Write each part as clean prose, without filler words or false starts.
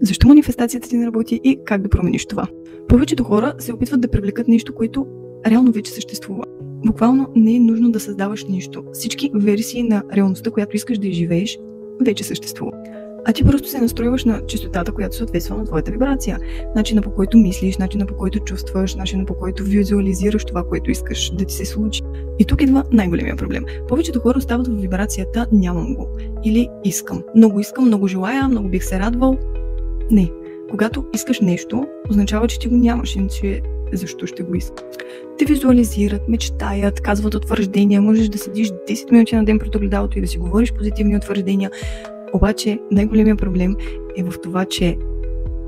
Защо манифестацията ти не работи и как да промениш това? Повечето хора се опитват да привлекат нещо, което реално вече съществува. Буквално не е нужно да създаваш нищо. Всички версии на реалността, която искаш да изживееш, вече съществува. А ти просто се настройваш на честотата, която съответства на твоята вибрация. Начина, по който мислиш, начина, по който чувстваш, начина, по който визуализираш това, което искаш да ти се случи. И тук идва най-големия проблем. Повечето хора остават в вибрацията "нямам го" или "искам". Искам, много желая, много бих се радвал. Не. Когато искаш нещо, означава, че ти го нямаш, иначе защо ще го искаш? Те визуализират, мечтаят, казват утвърждения, можеш да седиш 10 минути на ден пред огледалото и да си говориш позитивни утвърждения. Обаче най-големият проблем е в това, че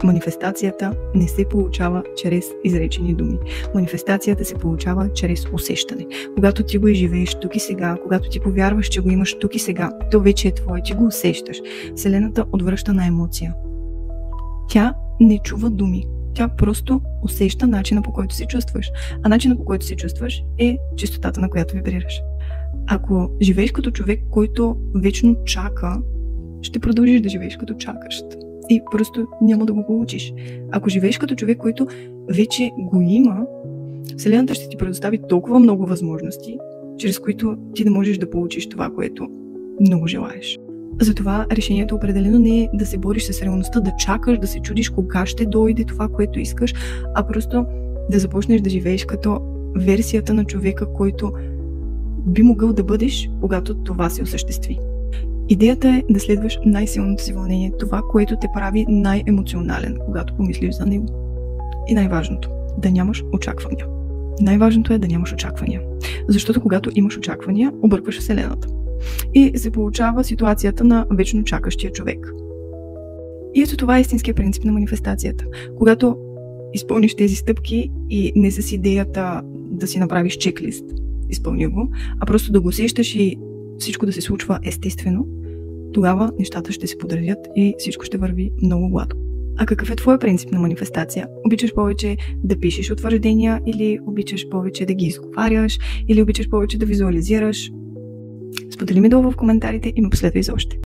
манифестацията не се получава чрез изречени думи. Манифестацията се получава чрез усещане. Когато ти го изживееш тук и сега, когато ти повярваш, че го имаш тук и сега, то вече е твое, ти го усещаш. Вселената отвръща на емоция. Тя не чува думи. Тя просто усеща начина, по който се чувстваш. А начина, по който се чувстваш, е честотата, на която вибрираш. Ако живееш като човек, който вечно чака, ще продължиш да живееш като чакащ. И просто няма да го получиш. Ако живееш като човек, който вече го има, Вселената ще ти предостави толкова много възможности, чрез които ти да можеш да получиш това, което много желаеш. Затова решението определено не е да се бориш с реалността, да чакаш, да се чудиш кога ще дойде това, което искаш, а просто да започнеш да живееш като версията на човека, който би могъл да бъдеш, когато това се осъществи. Идеята е да следваш най-силното си вълнение, това, което те прави най-емоционален, когато помислиш за него. И най-важното – да нямаш очаквания. Най-важното е да нямаш очаквания. Защото когато имаш очаквания, объркваш Вселената. И се получава ситуацията на вечно чакащия човек. И ето това е истинският принцип на манифестацията. Когато изпълниш тези стъпки и не с идеята да си направиш чеклист, изпълни го, а просто да го усещаш и всичко да се случва естествено, тогава нещата ще се подредят и всичко ще върви много гладко. А какъв е твой принцип на манифестация? Обичаш повече да пишеш утвърждения или обичаш повече да ги изговаряш или обичаш повече да визуализираш? Сподели ми долу в коментарите и ме последвай за още.